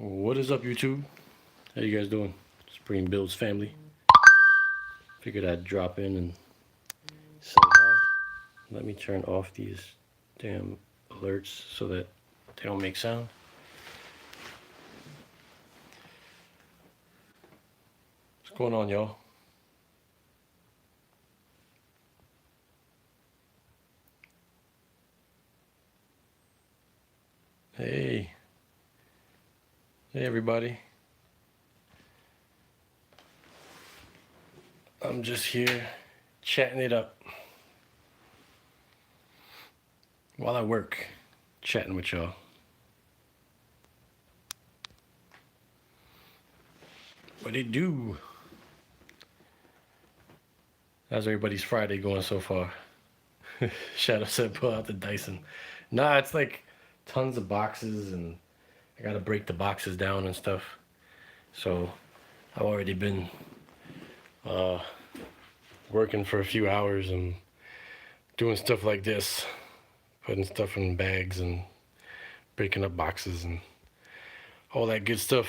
What is up, YouTube? How you guys doing? Spring Builds family. Figured I'd drop in and say hi. Let me turn off these damn alerts so that they don't make sound. What's going on, y'all? Hey. Hey, everybody. I'm just here chatting it up while I work, chatting with y'all. What it do? How's everybody's Friday going so far? Shadow said pull out the Dyson. Nah, it's like tons of boxes and I gotta break the boxes down and stuff. So I've already been working for a few hours and doing stuff like this, putting stuff in bags and breaking up boxes and all that good stuff.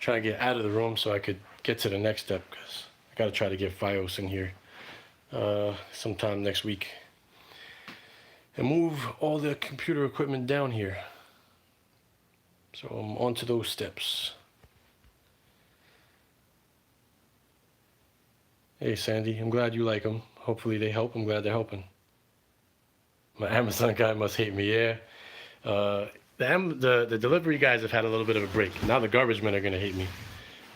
Trying to get out of the room so I could get to the next step because I gotta try to get Fios in here sometime next week and move all the computer equipment down here. So I'm on to those steps. Hey Sandy, I'm glad you like them. Hopefully they help. I'm glad they're helping. My Amazon guy must hate me, yeah. The delivery guys have had a little bit of a break. Now the garbage men are gonna hate me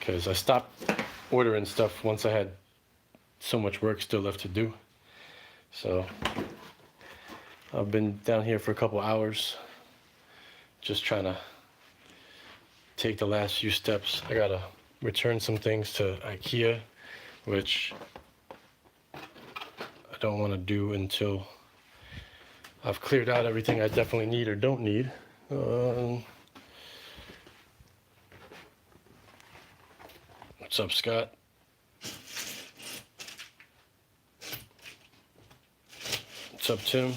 because I stopped ordering stuff once I had so much work still left to do. So I've been down here for a couple hours just trying to take the last few steps. I gotta return some things to IKEA, which I don't want to do until I've cleared out everything I definitely need or don't need. What's up, Scott? What's up, Tim?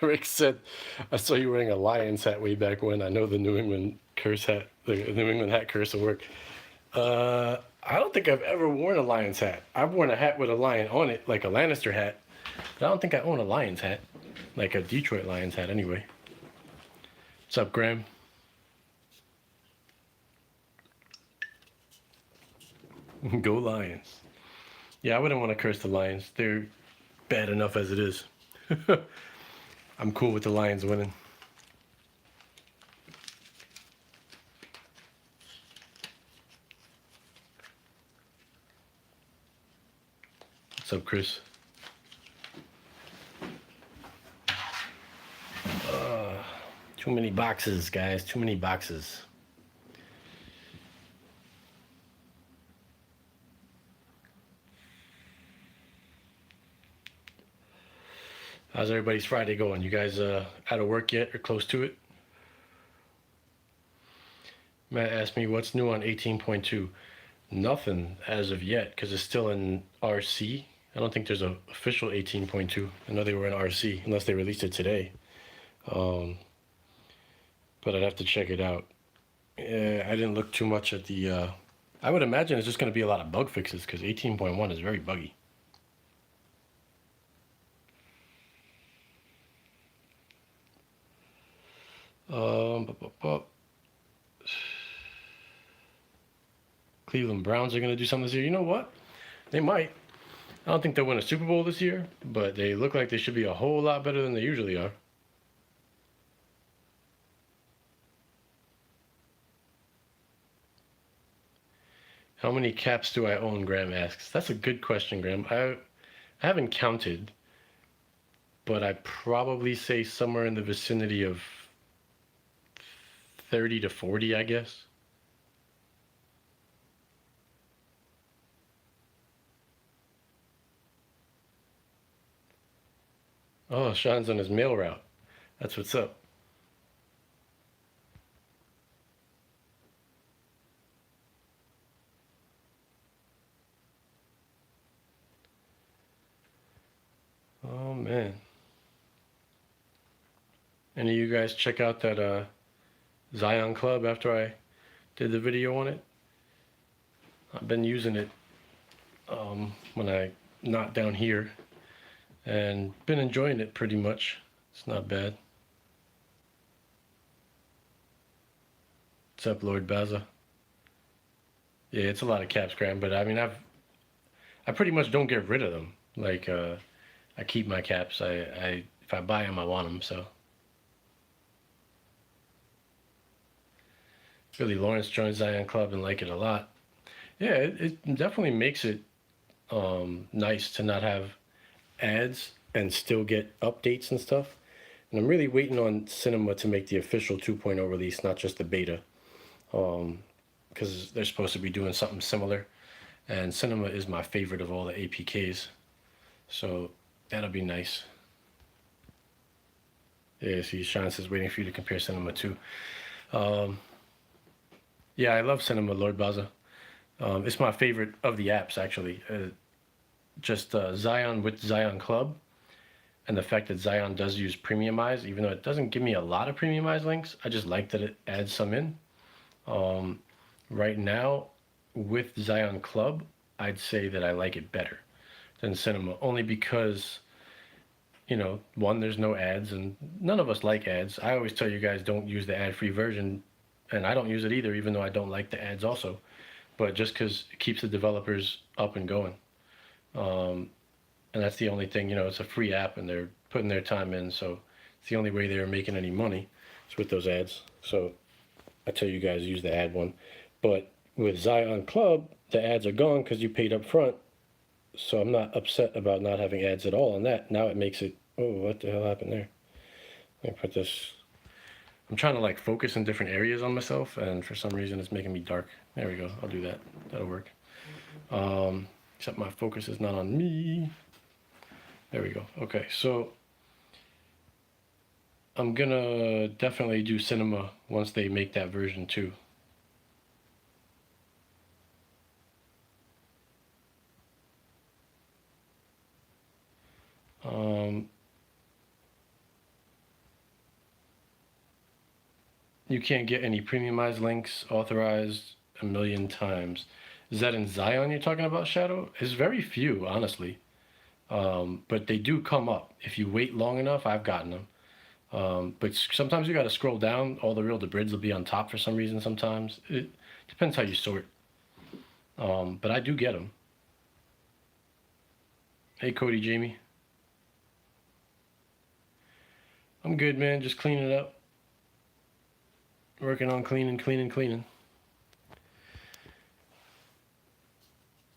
Rick said, I saw you wearing a Lions hat way back when. I know the New England curse hat, the New England hat curse will work. I don't think I've ever worn a Lions hat. I've worn a hat with a lion on it, like a Lannister hat. But I don't think I own a Lions hat. Like a Detroit Lions hat, anyway. What's up, Graham? Go Lions. Yeah, I wouldn't want to curse the Lions. They're bad enough as it is. I'm cool with the Lions winning. What's up, Chris? Too many boxes, guys. Too many boxes. How's everybody's Friday going? You guys out of work yet or close to it? Matt asked me what's new on 18.2. Nothing as of yet because it's still in RC. I don't think there's an official 18.2. I know they were in RC unless they released it today. But I'd have to check it out. I didn't look too much at the... I would imagine it's just going to be a lot of bug fixes because 18.1 is very buggy. Cleveland Browns are going to do something this year. You know what? They might. I don't think they'll win a Super Bowl this year, but they look like they should be a whole lot better than they usually are. How many caps do I own, Graham asks. That's a good question, Graham. I haven't counted, but I'd probably say somewhere in the vicinity of 30 to 40, I guess. Oh, Sean's on his mail route. That's what's up. Oh, man. man. Any of you guys check out that Zion Club after I did the video on it? I've been using it when I'm not down here and been enjoying it pretty much. It's not bad. What's up, Lord Baza? Yeah, it's a lot of caps, Graham, but I mean, I pretty much don't get rid of them. Like, I keep my caps. If I buy them, I want them. So, Billy Lawrence joined Zion Club and like it a lot. Yeah, it definitely makes it nice to not have ads and still get updates and stuff. And I'm really waiting on Cinema to make the official 2.0 release, not just the beta, because they're supposed to be doing something similar. And Cinema is my favorite of all the APKs, so that'll be nice. Yeah, see, Sean says waiting for you to compare Cinema too. Yeah, I love Cinema, Lord Baza. It's my favorite of the apps, actually. Just Zion with Zion Club, and the fact that Zion does use premiumize, even though it doesn't give me a lot of premiumized links, I just like that it adds some in. Right now, with Zion Club, I'd say that I like it better than Cinema, only because, you know, one, there's no ads, and none of us like ads. I always tell you guys don't use the ad-free version, and I don't use it either, even though I don't like the ads also, but just because it keeps the developers up and going. And that's the only thing, you know, it's a free app and they're putting their time in, so it's the only way they're making any money is with those ads. So I tell you guys use the ad one. But with Zion Club, the ads are gone because you paid up front. So I'm not upset about not having ads at all on that. Now it makes it, oh, what the hell happened there? Let me put this, I'm trying to like focus in different areas on myself, and for some reason it's making me dark. There we go, I'll do that, that'll work. Except my focus is not on me. There we go. Okay, so I'm gonna definitely do Cinema once they make that version too. You can't get any premiumized links authorized a million times. Is that in Zion you're talking about, Shadow? It's very few, honestly. But they do come up. If you wait long enough, I've gotten them. But sometimes you got to scroll down. All the real debrids will be on top for some reason sometimes. It depends how you sort. But I do get them. Hey, Cody, Jamie. I'm good, man. Just cleaning it up. Working on cleaning.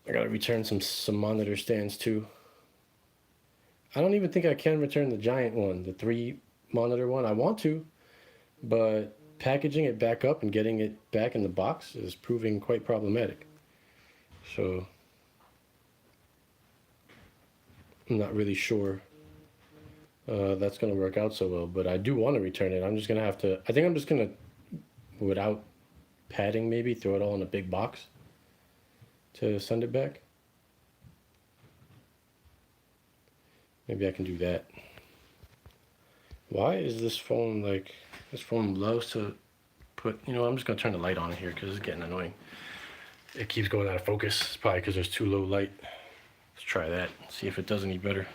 I gotta return some monitor stands too. I don't even think I can return the giant one, the 3 monitor one. I want to, but packaging it back up and getting it back in the box is proving quite problematic. So I'm not really sure that's going to work out so well, but I do want to return it. I'm just going to have to, I think I'm just going to, without padding maybe, throw it all in a big box to send it back. Maybe I can do that. Why is this phone like, this phone loves to put, you know, I'm just going to turn the light on here because it's getting annoying. It keeps going out of focus. It's probably because there's too low light. Let's try that, see if it does any better.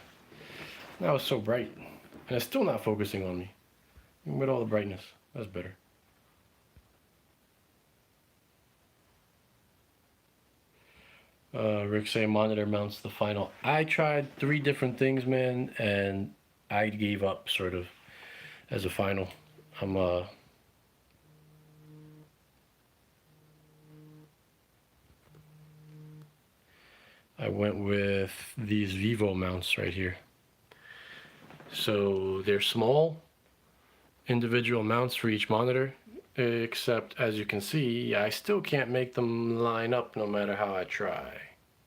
Now it's so bright, and it's still not focusing on me. Even with all the brightness, that's better. Rick say monitor mounts the final. I tried 3 different things, man, and I gave up sort of as a final. I went with these Vivo mounts right here. So they're small, individual mounts for each monitor, except as you can see, I still can't make them line up no matter how I try.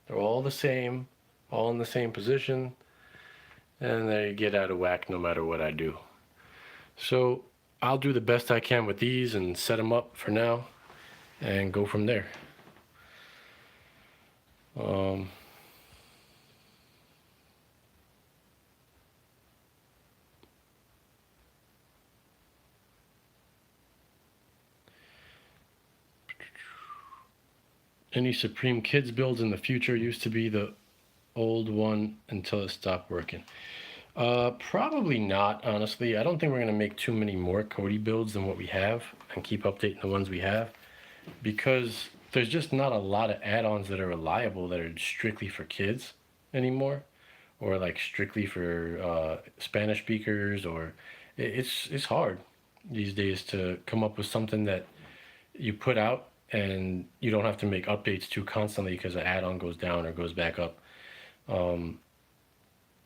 They're all the same, all in the same position, and they get out of whack no matter what I do. So I'll do the best I can with these and set them up for now and go from there. Any Supreme Kids builds in the future used to be the old one until it stopped working. Probably not, honestly. I don't think we're going to make too many more Kodi builds than what we have and keep updating the ones we have, because there's just not a lot of add-ons that are reliable that are strictly for kids anymore, or like strictly for Spanish speakers, or it's hard these days to come up with something that you put out and you don't have to make updates to constantly because an add-on goes down or goes back up.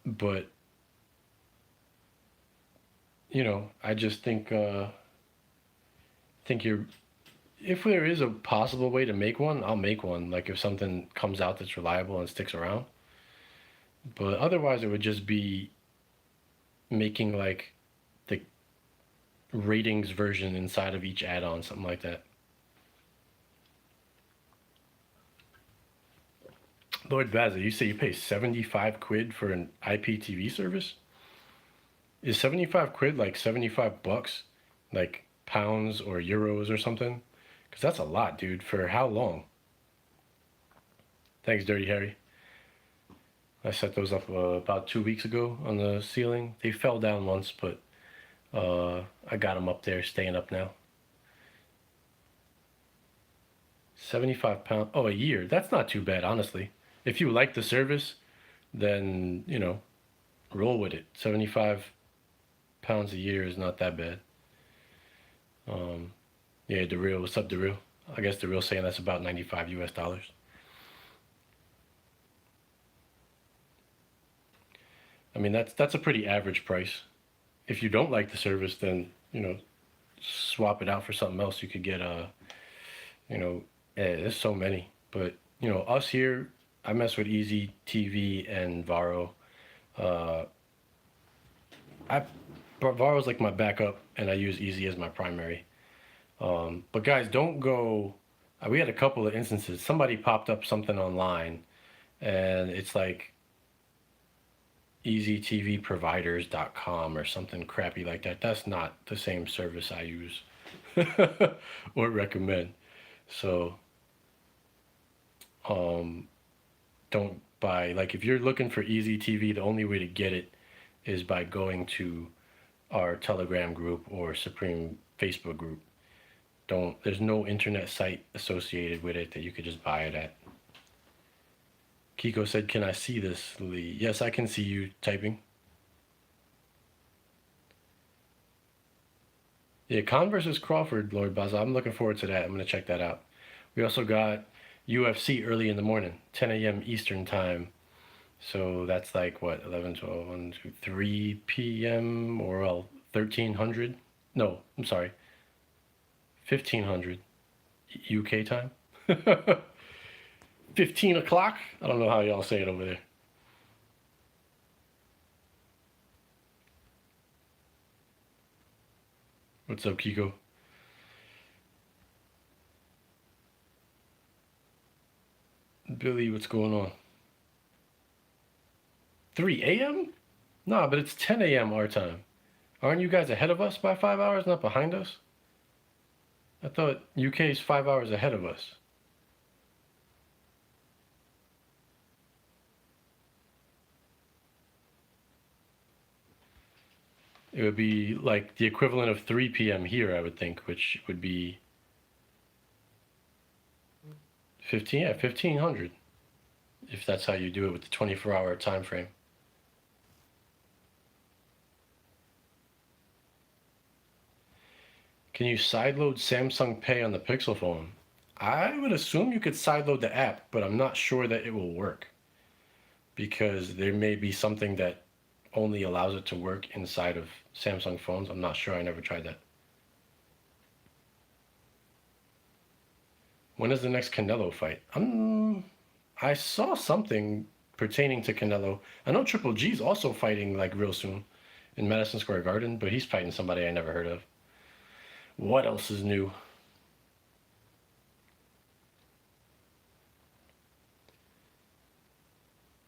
But I just think you're if there is a possible way to make one, I'll make one. Like if something comes out that's reliable and sticks around. But otherwise, it would just be making like the ratings version inside of each add-on, something like that. Lord Baza, you say you pay 75 quid for an IPTV service? Is 75 quid like 75 bucks? Like pounds or euros or something? Because that's a lot, dude. For how long? Thanks, Dirty Harry. I set those up about 2 weeks ago on the ceiling. They fell down once, but I got them up there, staying up now. 75 pounds. Oh, a year. That's not too bad, honestly. If you like the service, then, roll with it. 75 pounds a year is not that bad. Yeah, DeReal. What's up, DeReal? I guess DeReal's saying that's about 95 US dollars. I mean, that's a pretty average price. If you don't like the service, then, swap it out for something else. You could get there's so many. But, us here, I mess with Easy TV and Varo. Varo's like my backup, and I use Easy as my primary. But guys, don't go. We had a couple of instances. Somebody popped up something online, and it's like easytvproviders.com or something crappy like that. That's not the same service I use or recommend. So, don't buy. Like, if you're looking for Easy TV, the only way to get it is by going to our Telegram group or Supreme Facebook group. There's no internet site associated with it that you could just buy it at. Kiko said, "Can I see this, Lee?" Yes, I can see you typing. Yeah, Khan versus Crawford, Lord Baza. I'm looking forward to that. I'm going to check that out. We also got UFC early in the morning, 10 a.m. Eastern time. So that's like, what, 11, 12, 1, 2, 3 p.m. or 1300? No, I'm sorry. 1500 UK time. 15 o'clock? I don't know how y'all say it over there. What's up, Kiko? Billy, what's going on? 3 a.m.? Nah, but it's 10 a.m. our time. Aren't you guys ahead of us by 5 hours, not behind us? I thought UK is 5 hours ahead of us. It would be like the equivalent of 3 p.m. here, I would think, which would be 1500, if that's how you do it with the 24-hour time frame. Can you sideload Samsung Pay on the Pixel phone? I would assume you could sideload the app, but I'm not sure that it will work, because there may be something that only allows it to work inside of Samsung phones. I'm not sure. I never tried that. When is the next Canelo fight? I saw something pertaining to Canelo. I know Triple G's also fighting like real soon in Madison Square Garden, but he's fighting somebody I never heard of. What else is new?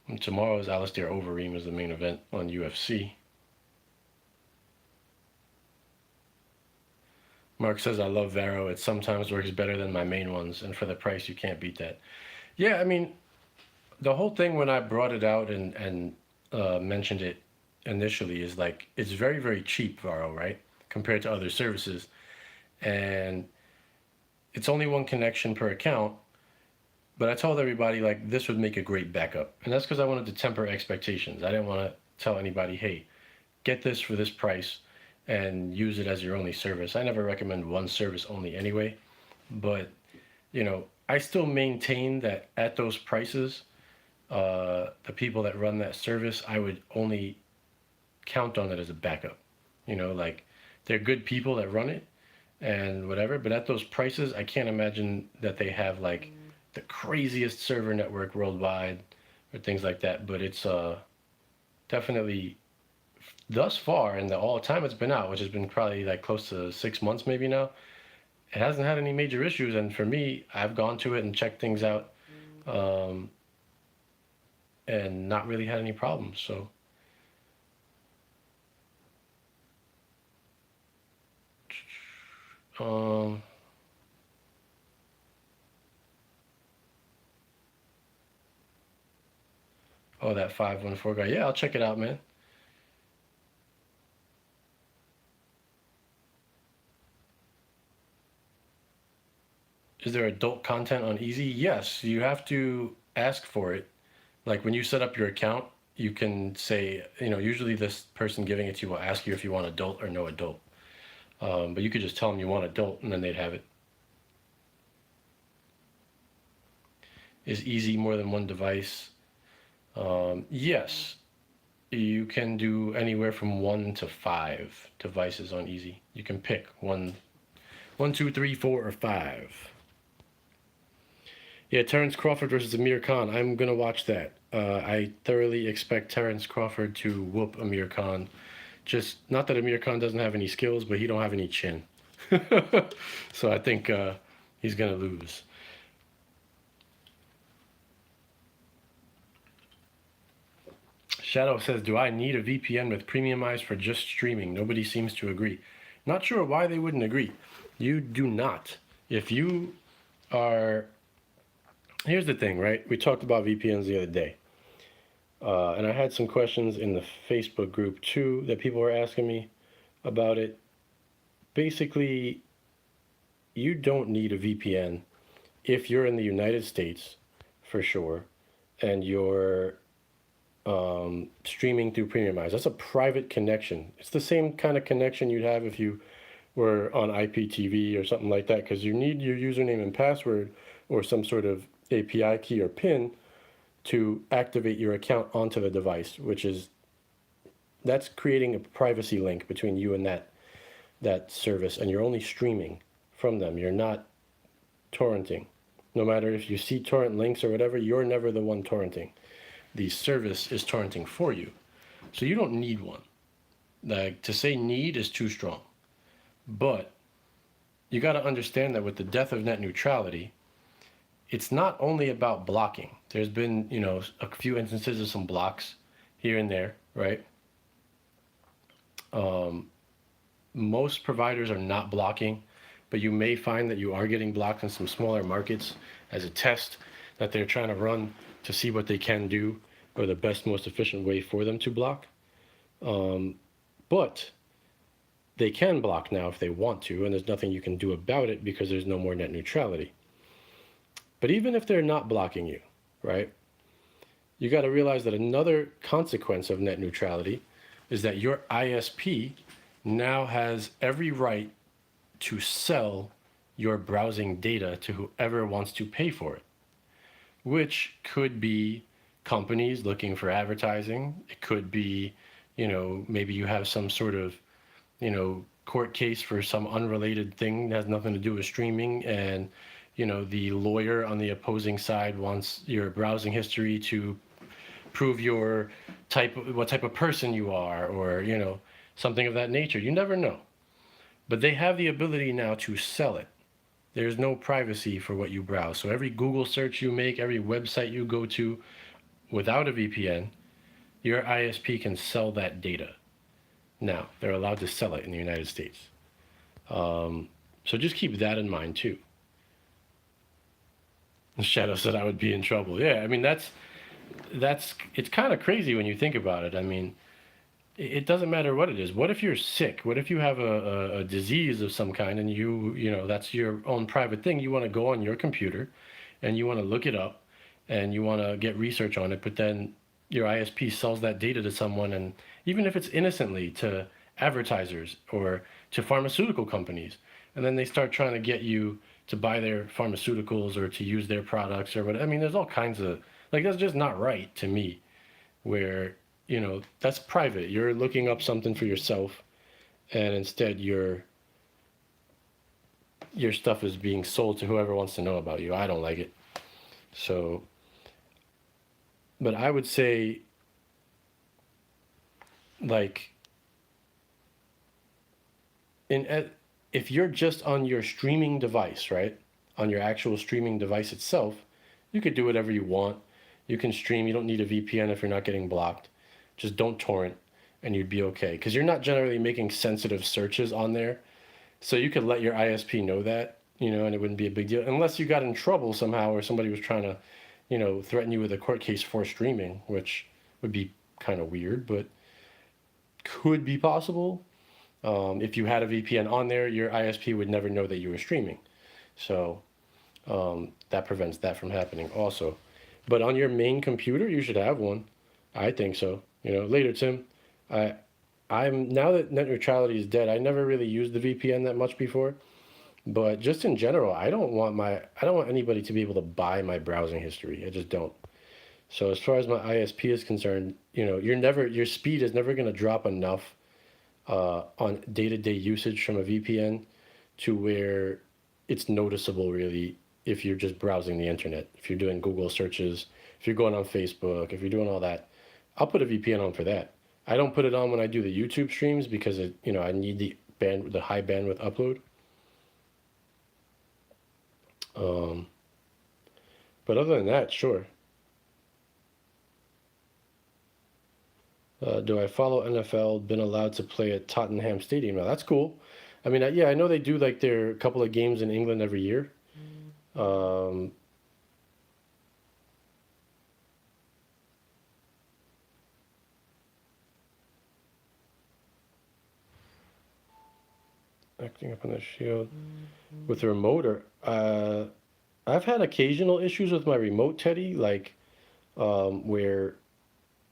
And tomorrow's Alistair Overeem is the main event on UFC. Mark says, I love Varo. It sometimes works better than my main ones, and for the price, you can't beat that. Yeah, I mean, the whole thing when I brought it out and mentioned it initially is like it's very very cheap, Varo, right? Compared to other services, and it's only one connection per account. But I told everybody like this would make a great backup, and that's because I wanted to temper expectations. I didn't want to tell anybody, hey, get this for this price and use it as your only service. I never recommend one service only anyway, but I still maintain that at those prices, the people that run that service, I would only count on it as a backup. Like they're good people that run it and whatever, but at those prices, I can't imagine that they have like the craziest server network worldwide or things like that. But it's definitely thus far in the all time it's been out, which has been probably like close to 6 months maybe now, it hasn't had any major issues. And for me, I've gone to it and checked things out, um, and not really had any problems. So um, oh, that 514 guy, yeah, I'll check it out, man. Is there adult content on Easy? Yes, you have to ask for it. Like when you set up your account, you can say, usually this person giving it to you will ask you if you want adult or no adult. But you could just tell them you want adult and then they'd have it. Is Easy more than one device? Yes, you can do anywhere from 1 to 5 devices on Easy. You can pick one, two, three, four, or five. Yeah, Terrence Crawford versus Amir Khan. I'm gonna watch that. I thoroughly expect Terrence Crawford to whoop Amir Khan. Just not that Amir Khan doesn't have any skills, but he don't have any chin. So I think he's gonna lose. Shadow says, "Do I need a VPN with premium eyes for just streaming?" Nobody seems to agree. Not sure why they wouldn't agree. You do not. If you are, here's the thing, right? We talked about VPNs the other day. And I had some questions in the Facebook group too that people were asking me about it. Basically, you don't need a VPN if you're in the United States, for sure, and you're streaming through Premium Eyes. That's a private connection. It's the same kind of connection you'd have if you were on IPTV or something like that, because you need your username and password or some sort of API key or PIN to activate your account onto the device, that's creating a privacy link between you and that service, and you're only streaming from them. You're not torrenting. No matter if you see torrent links or whatever, you're never the one torrenting. The service is torrenting for you. So you don't need one. Like, to say need is too strong. But you got to understand that with the death of net neutrality, it's not only about blocking. There's been, a few instances of some blocks here and there, right? Most providers are not blocking, but you may find that you are getting blocked in some smaller markets as a test that they're trying to run to see what they can do or the best, most efficient way for them to block. But they can block now if they want to, and there's nothing you can do about it because there's no more net neutrality. But even if they're not blocking you, right, you got to realize that another consequence of net neutrality is that your ISP now has every right to sell your browsing data to whoever wants to pay for it, which could be companies looking for advertising. It could be, maybe you have some sort of, court case for some unrelated thing that has nothing to do with streaming, and the lawyer on the opposing side wants your browsing history to prove what type of person you are, or something of that nature. You never know, but they have the ability now to sell it. There's no privacy for what you browse. So every Google search you make, every website you go to without a VPN, your ISP can sell that data. Now they're allowed to sell it in the United States. So just keep that in mind too. Shadow said I would be in trouble. Yeah, I mean that's it's kind of crazy when you think about it. I mean, it doesn't matter what it is. What if you're sick? What if you have a disease of some kind and you know that's your own private thing? You want to go on your computer and you want to look it up and you want to get research on it, but then your ISP sells that data to someone, and even if it's innocently, to advertisers or to pharmaceutical companies, and then they start trying to get you to buy their pharmaceuticals or to use their products or what. I mean, there's all kinds of, like, that's just not right to me, where that's private. You're looking up something for yourself, and instead your stuff is being sold to whoever wants to know about you. I don't like it. So, but I would say, like, if you're just on your streaming device, right, on your actual streaming device itself, you could do whatever you want. You can stream. You don't need a VPN if you're not getting blocked. Just don't torrent, and you'd be okay, because you're not generally making sensitive searches on there. So you could let your ISP know that, and it wouldn't be a big deal unless you got in trouble somehow or somebody was trying to, threaten you with a court case for streaming, which would be kind of weird, but could be possible. If you had a VPN on there, your ISP would never know that you were streaming. So that prevents that from happening also. But on your main computer, you should have one. I think so. Later, Tim. I'm now that net neutrality is dead. I never really used the VPN that much before, but just in general, I don't want anybody to be able to buy my browsing history. I just don't. So as far as my ISP is concerned, your speed is never going to drop enough on day-to-day usage from a VPN to where it's noticeable, really, if you're just browsing the internet, if you're doing Google searches, if you're going on Facebook, if you're doing all that. I'll put a VPN on for that. I don't put it on when I do the YouTube streams because I need the high bandwidth upload. But other than that, sure. Do I follow NFL? Been allowed to play at Tottenham Stadium now. That's cool. I mean, yeah, I know they do like their couple of games in England every year. Acting up on the shield with the remote, or I've had occasional issues with my remote, Teddy, like where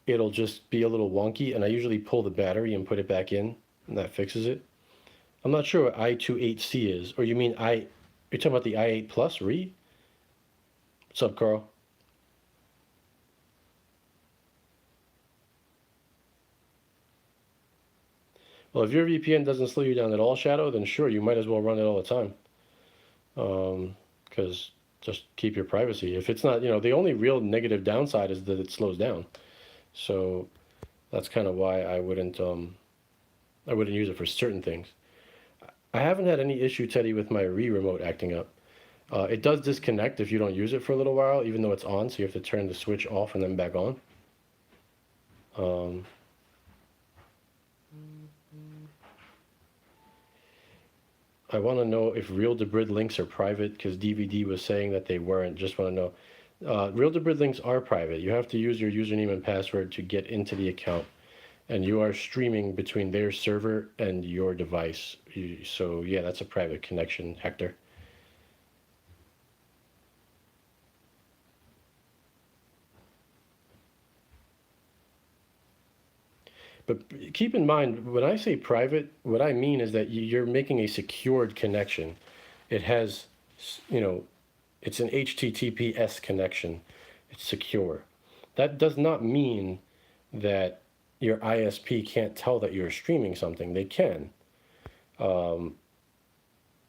it'll just be a little wonky, and I usually pull the battery and put it back in, and that fixes it. I'm not sure what I28C is, or you mean you're talking about the i8 Plus Re? What's up, Carl? Well, if your VPN doesn't slow you down at all, Shadow, then sure, you might as well run it all the time. Because just keep your privacy. If it's not, the only real negative downside is that it slows down. So that's kind of why I wouldn't use it for certain things. I haven't had any issue, Teddy, with my remote acting up. It does disconnect if you don't use it for a little while, even though it's on, so you have to turn the switch off and then back on. I want to know if Real Debrid links are private, because DVD was saying that they weren't. Just want to know. Real Debrid links are private. You have to use your username and password to get into the account, and you are streaming between their server and your device. So yeah, that's a private connection, Hector. But keep in mind, when I say private, what I mean is that you're making a secured connection. It has, it's an HTTPS connection. It's secure. That does not mean that your ISP can't tell that you're streaming something. They can.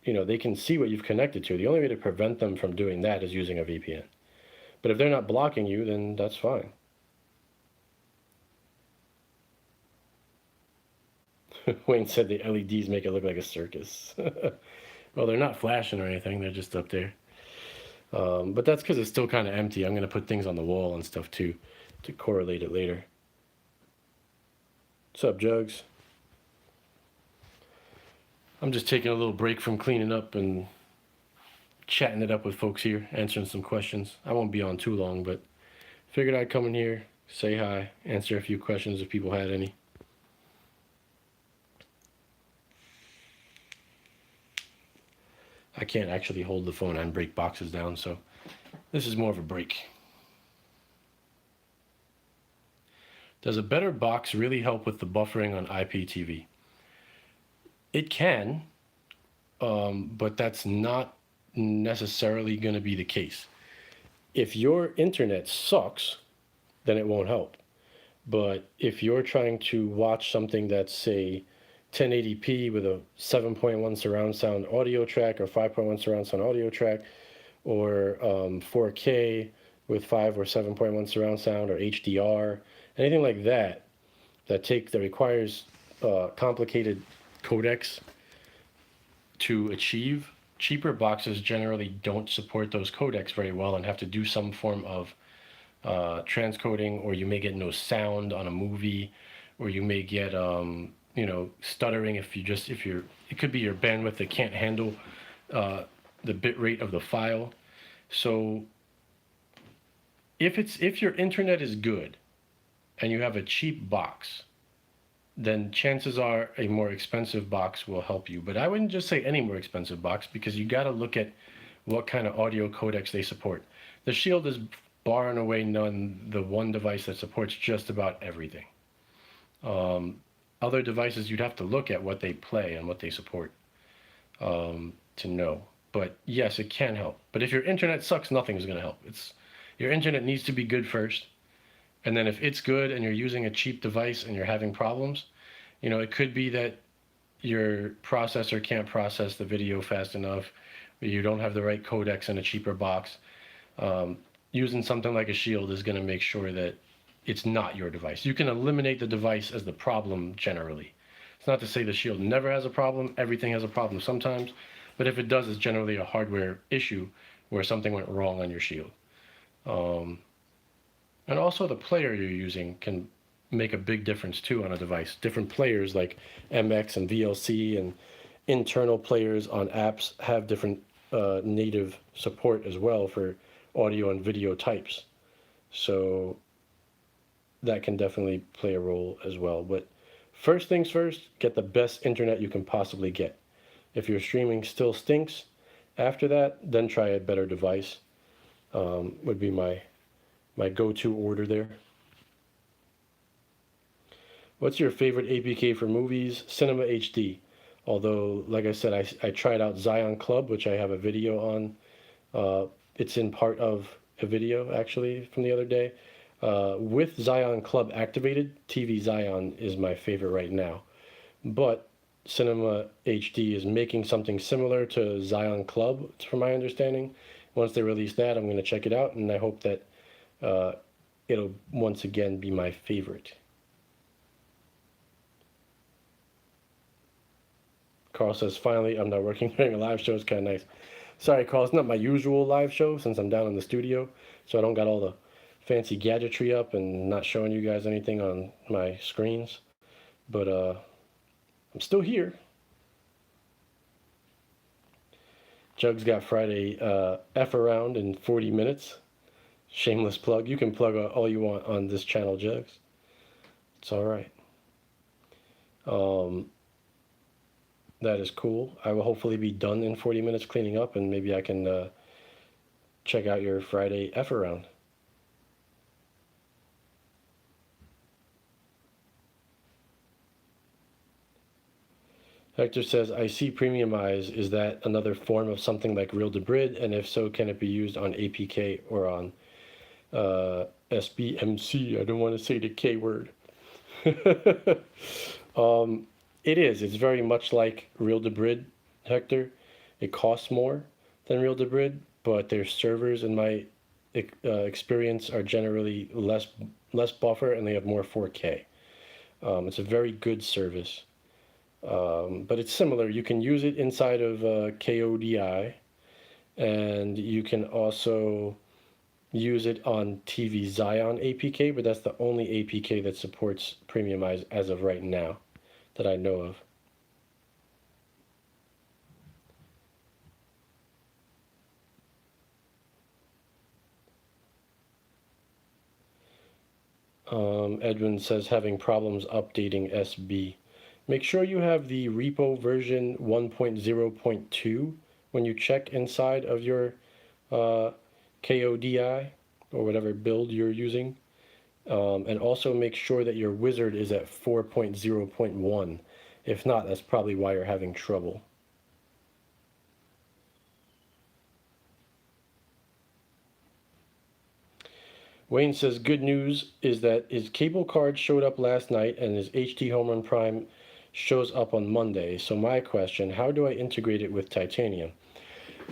They can see what you've connected to. The only way to prevent them from doing that is using a VPN. But if they're not blocking you, then that's fine. Wayne said the LEDs make it look like a circus. Well, they're not flashing or anything. They're just up there. But that's because it's still kind of empty. I'm going to put things on the wall and stuff too to correlate it later. What's up, Jugs? I'm just taking a little break from cleaning up and chatting it up with folks here, answering some questions. I won't be on too long, but figured I'd come in here, say hi, answer a few questions if people had any. I can't actually hold the phone and break boxes down, so this is more of a break. Does a better box really help with the buffering on IPTV? It can, but that's not necessarily going to be the case. If your internet sucks, then it won't help. But if you're trying to watch something that's, say, 1080p with a 7.1 surround sound audio track or 5.1 surround sound audio track, or 4K with 5 or 7.1 surround sound, or HDR, anything like that, that requires complicated codecs to achieve, cheaper boxes generally don't support those codecs very well and have to do some form of transcoding, or you may get no sound on a movie, or you may get stuttering if it could be your bandwidth that can't handle the bit rate of the file. So if your internet is good and you have a cheap box, then chances are a more expensive box will help you. But I wouldn't just say any more expensive box, because you got to look at what kind of audio codecs they support. The Shield is bar and away the one device that supports just about everything. Other devices, you'd have to look at what they play and what they support to know. But yes, it can help. But if your internet sucks, nothing is going to help. Your internet needs to be good first. And then if it's good and you're using a cheap device and you're having problems, it could be that your processor can't process the video fast enough, or you don't have the right codecs in a cheaper box. Using something like a Shield is going to make sure that it's not your device. You can eliminate the device as the problem generally. It's not to say the Shield never has a problem. Everything has a problem sometimes. But if it does, it's generally a hardware issue where something went wrong on your Shield. And also the player you're using can make a big difference too on a device. Different players like MX and VLC and internal players on apps have different native support as well for audio and video types. So that can definitely play a role as well. But first things first, get the best internet you can possibly get. If your streaming still stinks after that, then try a better device. Would be my go-to order there. What's your favorite APK for movies? Cinema HD. Although, like I said, I tried out Zion Club, which I have a video on. It's in part of a video, actually, from the other day. With Zion Club activated, TV Zion is my favorite right now. But Cinema HD is making something similar to Zion Club, from my understanding. Once they release that, I'm going to check it out, and I hope that it'll once again be my favorite. Carl says, finally, I'm not working during a live show. It's kind of nice. Sorry, Carl, it's not my usual live show since I'm down in the studio, so I don't got all the fancy gadgetry up and not showing you guys anything on my screens. But I'm still here. Jugs got Friday F around in 40 minutes. Shameless plug. You can plug all you want on this channel, Jugs. It's all right. That is cool. I will hopefully be done in 40 minutes cleaning up, and maybe I can check out your Friday F around. Hector says, I see premiumize. Is that another form of something like Real Debrid? And if so, can it be used on APK or on SBMC? I don't want to say the K word. It is. It's very much like Real Debrid, Hector. It costs more than Real Debrid, but their servers, in my experience, are generally less buffer, and they have more 4K. It's a very good service. But it's similar. You can use it inside of KODI, and you can also use it on TV Zion APK, but that's the only APK that supports premiumize as of right now that I know of. Edwin says having problems updating SB. Make sure you have the repo version 1.0.2 when you check inside of your uh, KODI or whatever build you're using. And also make sure that your wizard is at 4.0.1. If not, that's probably why you're having trouble. Wayne says, good news is that his cable card showed up last night and his HD Homerun Prime shows up on Monday. So my question, how do I integrate it with titanium?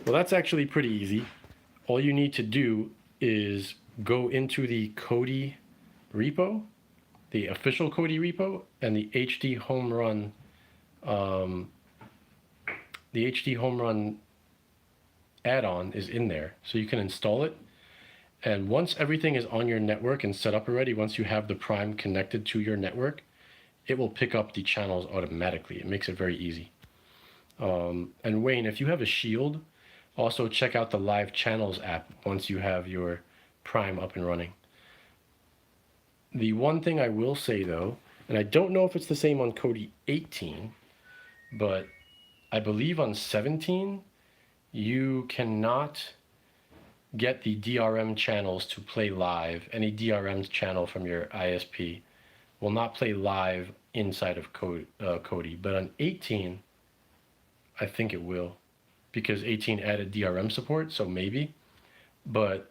Well, that's actually pretty easy. All you need to do is go into the Kodi repo, the official Kodi repo, and the HD Homerun, add-on is in there. So you can install it. And once everything is on your network and set up already, once you have the Prime connected to your network, it will pick up the channels automatically. It makes it very easy. And Wayne, if you have a Shield, also check out the Live Channels app once you have your Prime up and running. The one thing I will say though, and I don't know if it's the same on Kodi 18, but I believe on 17, you cannot get the DRM channels to play live. Any DRM channel from your ISP will not play live inside of Kodi. But on 18, I think it will, because 18 added DRM support, so maybe. But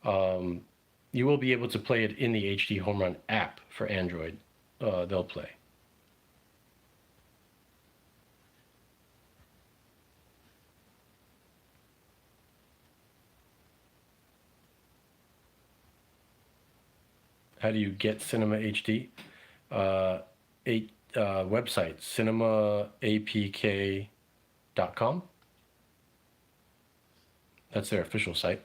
you will be able to play it in the HD Homerun app for Android. They'll play. How do you get Cinema HD? Website, cinemaapk.com. That's their official site.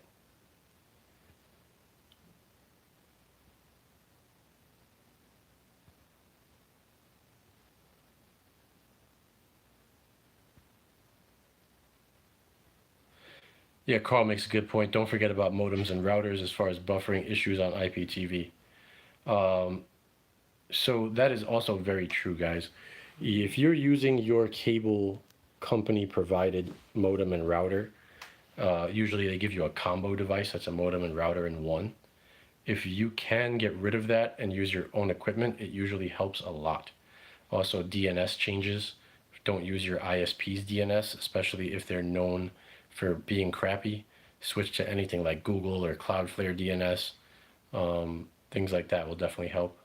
Yeah, Carl makes a good point. Don't forget about modems and routers as far as buffering issues on IPTV. So that is also very true, guys. If you're using your cable company provided modem and router, usually they give you a combo device that's a modem and router in one. If you can get rid of that and use your own equipment, it usually helps a lot. Also, DNS changes. Don't use your ISP's DNS, especially if they're known for being crappy. Switch to anything like Google or Cloudflare DNS. Things like that will definitely help.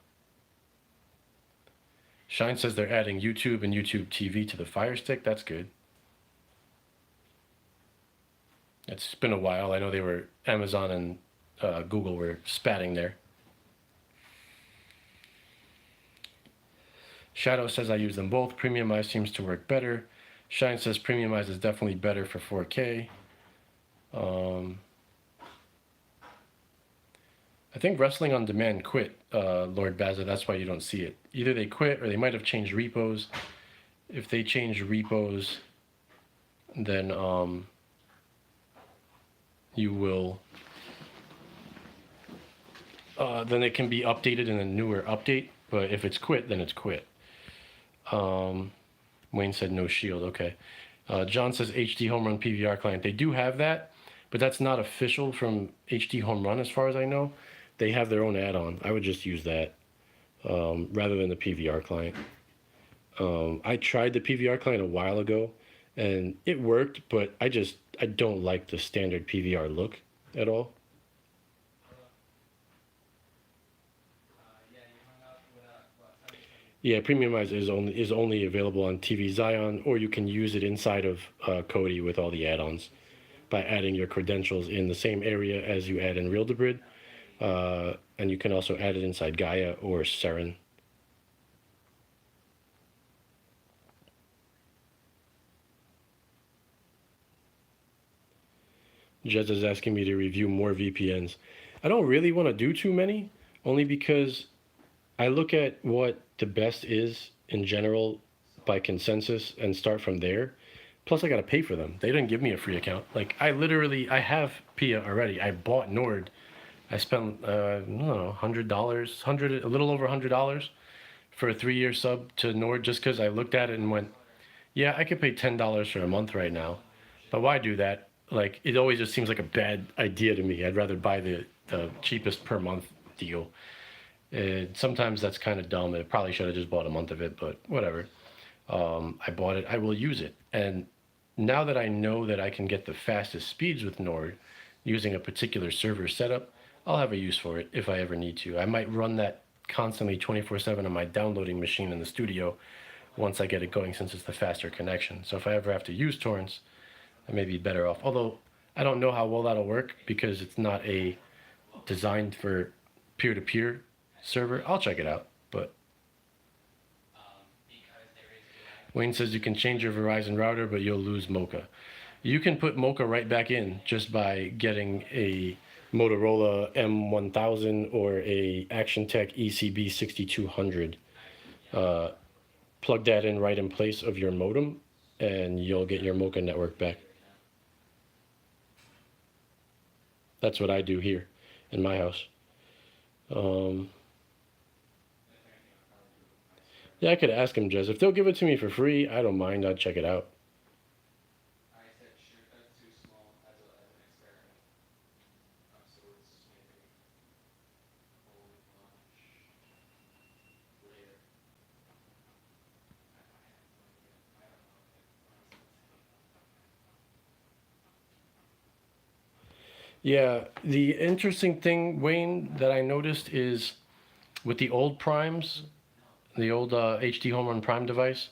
Shine says they're adding YouTube and YouTube TV to the Fire Stick. That's good. It's been a while. I know they were, Amazon and Google were spatting there. Shadow says I use them both. Premiumize seems to work better. Shine says Premiumize is definitely better for 4K. I think Wrestling on Demand quit, Lord Baza. That's why you don't see it. Either they quit or they might have changed repos. If they change repos, then you will. Then it can be updated in a newer update. But if it's quit, then it's quit. Wayne said no Shield. Okay. John says HD Homerun PVR client. They do have that, but that's not official from HD Homerun as far as I know. They have their own add-on. I would just use that rather than the PVR client. I tried the PVR client a while ago, and it worked, but I don't like the standard PVR look at all. Yeah, Premiumize is only available on TV Zion, or you can use it inside of Kodi with all the add-ons by adding your credentials in the same area as you add in Real-to-Brid. And you can also add it inside Gaia or Seren. Jez is asking me to review more VPNs. I don't really want to do too many, only because I look at what the best is in general by consensus and start from there. Plus, I got to pay for them. They didn't give me a free account. Like, I have PIA already. I bought Nord I spent I don't know, $100, a little over $100 for a 3-year sub to Nord just because I looked at it and went, yeah, I could pay $10 for a month right now, but why do that? Like, it always just seems like a bad idea to me. I'd rather buy the cheapest per month deal. And sometimes that's kind of dumb. I probably should have just bought a month of it, but whatever. I bought it. I will use it. And now that I know that I can get the fastest speeds with Nord using a particular server setup, I'll have a use for it if I ever need to. I might run that constantly 24/7 on my downloading machine in the studio once I get it going, since it's the faster connection. So if I ever have to use torrents, I may be better off. Although I don't know how well that'll work because it's not a designed for peer-to-peer server. I'll check it out. But Wayne says you can change your Verizon router, but you'll lose Mocha. You can put Mocha right back in just by getting a Motorola M1000 or a Action Tech ECB 6200. Plug that in right in place of your modem, and you'll get your Mocha network back. That's what I do here in my house. Yeah, I could ask them, Jez. If they'll give it to me for free, I don't mind. I'd check it out. Yeah, the interesting thing, Wayne, that I noticed is with the old primes, the old HD Homerun Prime device,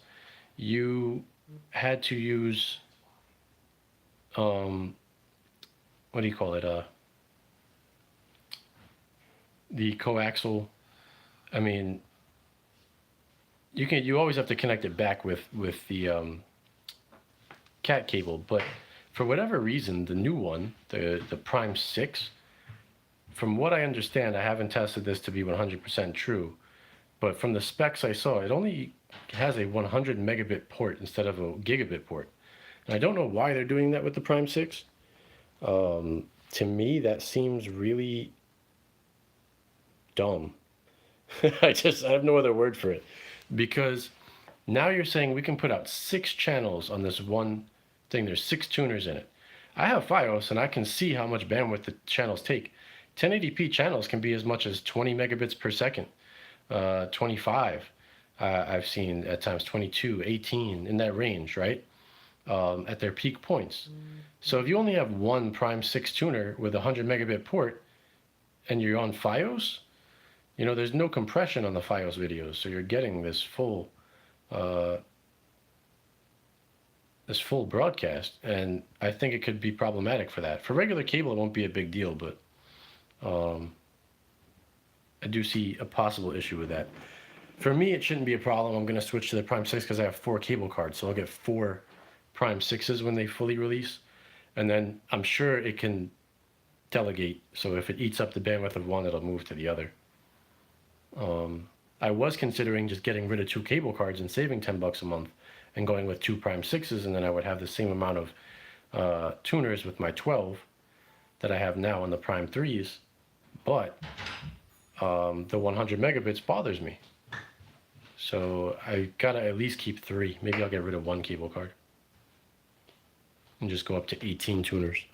you had to use what do you call it? The coaxial. I mean, you always have to connect it back with the cat cable, but for whatever reason, the new one, the Prime 6, from what I understand, I haven't tested this to be 100% true, but from the specs I saw, it only has a 100 megabit port instead of a gigabit port. And I don't know why they're doing that with the Prime 6. To me, that seems really dumb. I have no other word for it. Because now you're saying we can put out 6 channels on this one thing. There's 6 tuners in it. I have Fios and I can see how much bandwidth the channels take. 1080p channels can be as much as 20 megabits per second, 25. I've seen at times 22, 18, in that range, right? At their peak points. So if you only have one Prime 6 tuner with a 100 megabit port and you're on Fios, there's no compression on the Fios videos, so you're getting this full broadcast, and I think it could be problematic for that. For regular cable, it won't be a big deal, but I do see a possible issue with that. For me, it shouldn't be a problem. I'm going to switch to the Prime 6 because I have 4 cable cards, so I'll get 4 Prime 6s when they fully release, and then I'm sure it can delegate, so if it eats up the bandwidth of one, it'll move to the other. I was considering just getting rid of 2 cable cards and saving $10 a month and going with 2 Prime 6s, and then I would have the same amount of tuners with my 12 that I have now on the Prime 3s, but the 100 megabits bothers me. So I gotta at least keep 3. Maybe I'll get rid of 1 cable card and just go up to 18 tuners.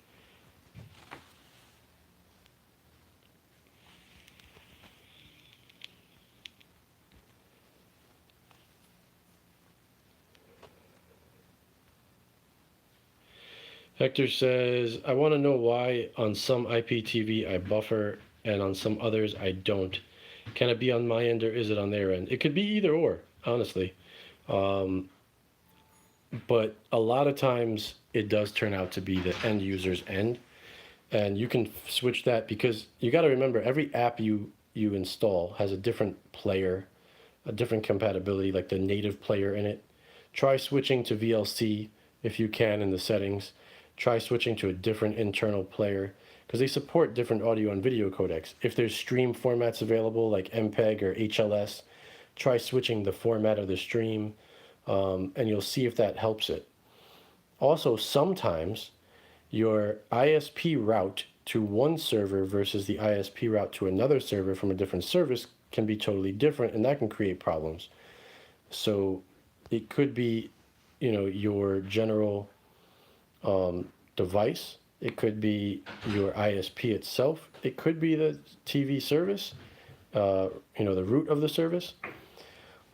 Hector says, I want to know why on some IPTV I buffer and on some others I don't. Can it be on my end or is it on their end? It could be either or, honestly. But a lot of times it does turn out to be the end user's end. And you can switch that because you got to remember every app you install has a different player, a different compatibility, like the native player in it. Try switching to VLC if you can in the settings. Try switching to a different internal player because they support different audio and video codecs. If there's stream formats available like MPEG or HLS, try switching the format of the stream and you'll see if that helps it. Also, sometimes your ISP route to one server versus the ISP route to another server from a different service can be totally different, and that can create problems. So it could be, your general device. It could be your ISP itself. It could be the TV service, the root of the service.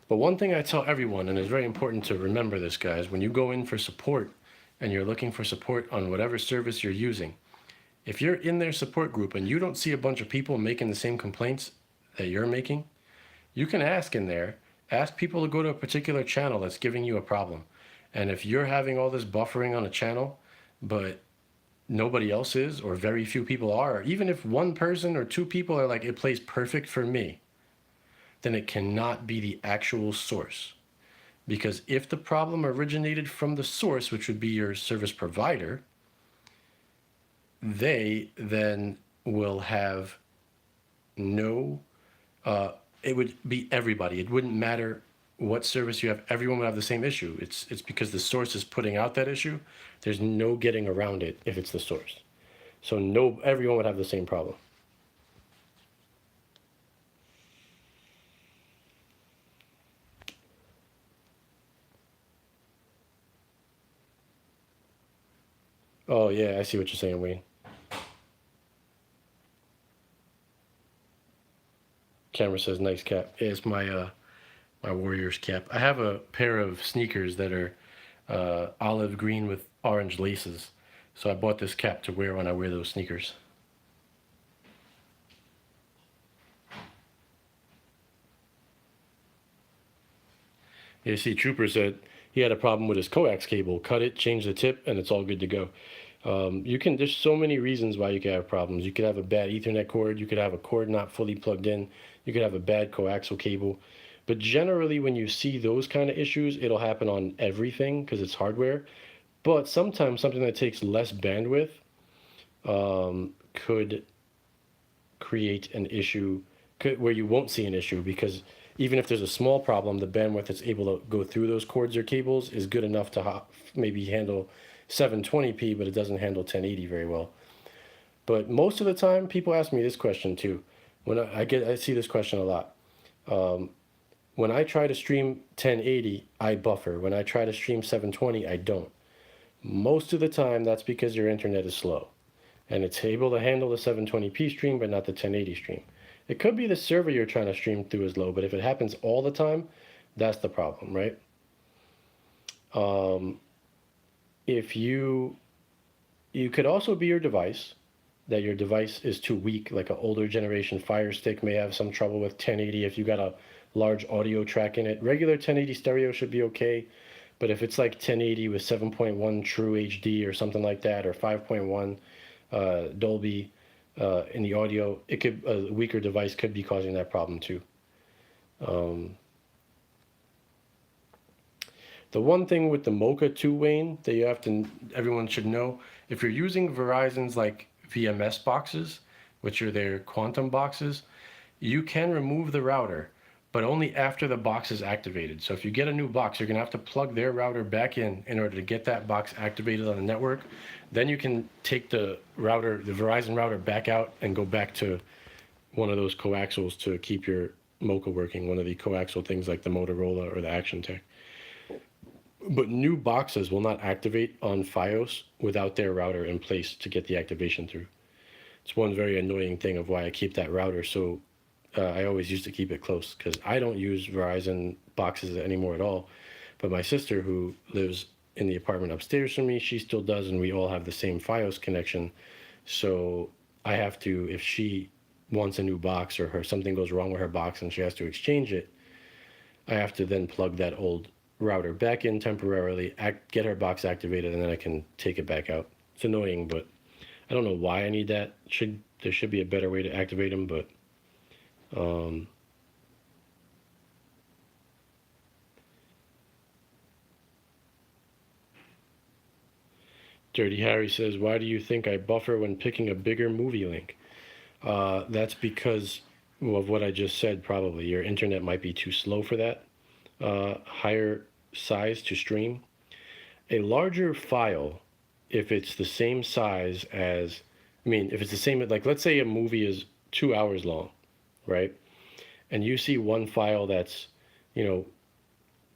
But one thing I tell everyone, and it's very important to remember this, guys, when you go in for support and you're looking for support on whatever service you're using, if you're in their support group and you don't see a bunch of people making the same complaints that you're making, you can ask in there, ask people to go to a particular channel that's giving you a problem. And if you're having all this buffering on a channel, but nobody else is, or very few people are, or even if one person or two people are like, it plays perfect for me, then it cannot be the actual source. Because if the problem originated from the source, which would be your service provider, they then will have no, it would be everybody. It wouldn't matter what service you have, everyone would have the same issue. It's because the source is putting out that issue. There's no getting around it if it's the source. So everyone would have the same problem. Oh yeah, I see what you're saying, Wayne. Camera says nice cap. Yeah, it's my my Warriors cap. I have a pair of sneakers that are olive green with orange laces. So I bought this cap to wear when I wear those sneakers. You see, Trooper said he had a problem with his coax cable. Cut it, change the tip, and it's all good to go. There's so many reasons why you could have problems. You could have a bad Ethernet cord. You could have a cord not fully plugged in. You could have a bad coaxial cable. But generally, when you see those kind of issues, it'll happen on everything because it's hardware. But sometimes something that takes less bandwidth could create an issue where you won't see an issue, because even if there's a small problem, the bandwidth that's able to go through those cords or cables is good enough to maybe handle 720p, but it doesn't handle 1080 very well. But most of the time, people ask me this question too. When I see this question a lot. When I try to stream 1080, I buffer. When I try to stream 720, I don't. Most of the time, that's because your internet is slow, and it's able to handle the 720p stream, but not the 1080 stream. It could be the server you're trying to stream through is low, but if it happens all the time, that's the problem, right? If you could also be your device, that your device is too weak, like an older generation Fire Stick may have some trouble with 1080 if you got a large audio track in it. Regular 1080 stereo should be okay, but if it's like 1080 with 7.1 True HD or something like that, or 5.1 Dolby in the audio, a weaker device could be causing that problem too. The one thing with the Mocha 2, Wayne, that everyone should know, if you're using Verizon's like VMS boxes, which are their quantum boxes, you can remove the router, but only after the box is activated. So if you get a new box, you're gonna have to plug their router back in order to get that box activated on the network. Then you can take the Verizon router back out and go back to one of those coaxials to keep your Mocha working, one of the coaxial things like the Motorola or the Action Tech. But new boxes will not activate on Fios without their router in place to get the activation through. It's one very annoying thing of why I keep that router. So I always used to keep it close, because I don't use Verizon boxes anymore at all. But my sister, who lives in the apartment upstairs from me, she still does, and we all have the same Fios connection. So I have to, if she wants a new box or something goes wrong with her box and she has to exchange it, I have to then plug that old router back in temporarily, get her box activated, and then I can take it back out. It's annoying, but I don't know why I need that. There should be a better way to activate them, but Dirty Harry says, why do you think I buffer when picking a bigger movie link? That's because of what I just said, probably. Your internet might be too slow for that higher size to stream. A larger file if it's the same size as, I mean, if it's the same, like let's say a movie is 2 hours long, right? And you see one file that's, you know,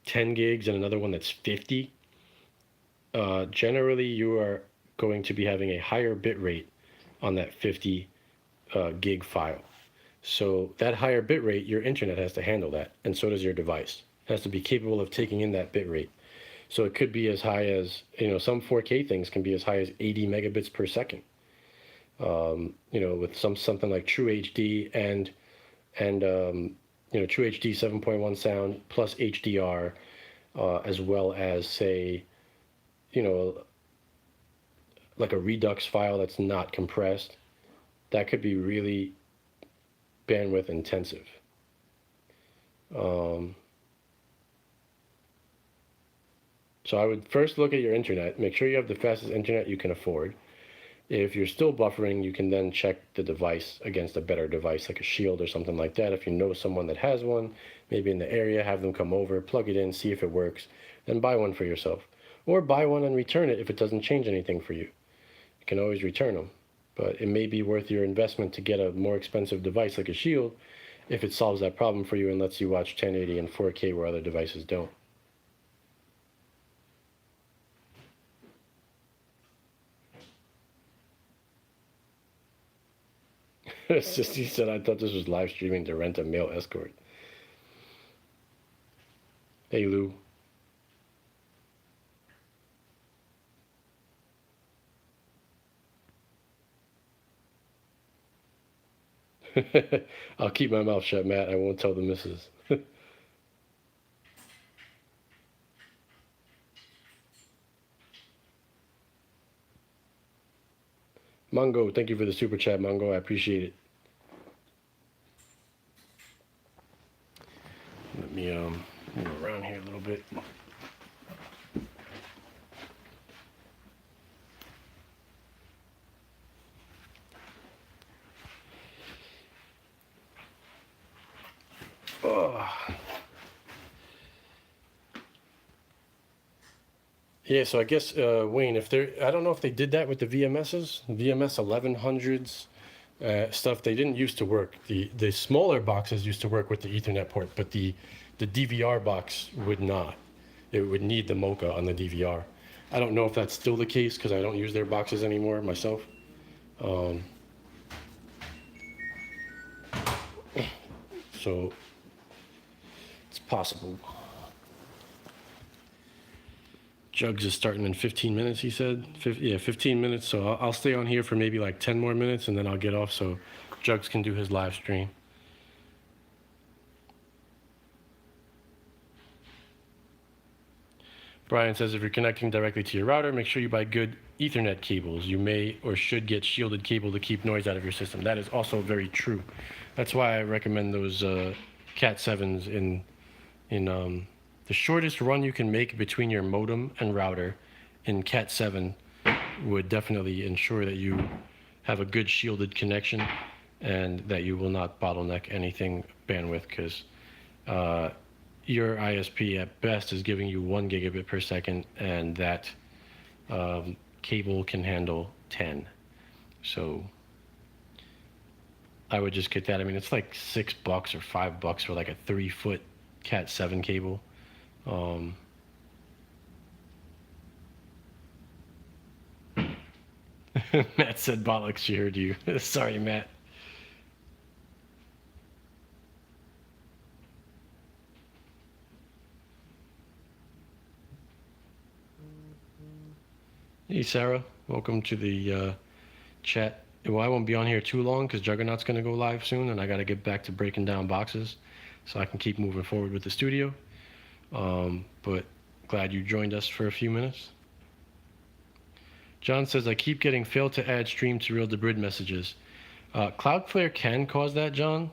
10 gigs and another one that's 50, generally you are going to be having a higher bit rate on that 50 gig file. So that higher bit rate, your internet has to handle that, and so does your device. It has to be capable of taking in that bit rate. So it could be as high as, you know, some 4K things can be as high as 80 megabits per second. You know, with something like True HD and you know, True HD 7.1 sound plus HDR, as well as say, you know, like a Redux file that's not compressed, that could be really bandwidth intensive. So I would first look at your internet, make sure you have the fastest internet you can afford. If you're still buffering, you can then check the device against a better device like a Shield or something like that. If you know someone that has one, maybe in the area, have them come over, plug it in, see if it works, then buy one for yourself. Or buy one and return it if it doesn't change anything for you. You can always return them. But it may be worth your investment to get a more expensive device like a Shield if it solves that problem for you and lets you watch 1080 and 4K where other devices don't. It's just, he said, I thought this was live streaming to rent a male escort. Hey, Lou. I'll keep my mouth shut, Matt. I won't tell the missus. Mongo, thank you for the super chat, Mongo. I appreciate it. Let me move around here a little bit. Oh. Yeah, so I guess Wayne, if they're, I don't know if they did that with the VMSs, VMS 1100s, stuff. They didn't used to work. The smaller boxes used to work with the Ethernet port, but the DVR box would not. It would need the Mocha on the DVR. I don't know if that's still the case because I don't use their boxes anymore myself. So it's possible. Jugs is starting in 15 minutes, he said. Yeah, 15 minutes. So I'll stay on here for maybe like 10 more minutes and then I'll get off so Jugs can do his live stream. Brian says if you're connecting directly to your router, make sure you buy good Ethernet cables. You may or should get shielded cable to keep noise out of your system. That is also very true. That's why I recommend those Cat 7s in the shortest run you can make between your modem and router in Cat 7 would definitely ensure that you have a good shielded connection and that you will not bottleneck anything bandwidth, because your ISP at best is giving you 1 gigabit per second, and that cable can handle 10. So I would just get that. I mean, it's like $6 or $5 for like a 3-foot Cat 7 cable. Matt said bollocks, she heard you. Sorry, Matt. Hey, Sarah. Welcome to the chat. Well, I won't be on here too long because Juggernaut's going to go live soon, and I got to get back to breaking down boxes so I can keep moving forward with the studio. But glad you joined us for a few minutes. John says, I keep getting failed to add stream to real debrid messages. Cloudflare can cause that, John.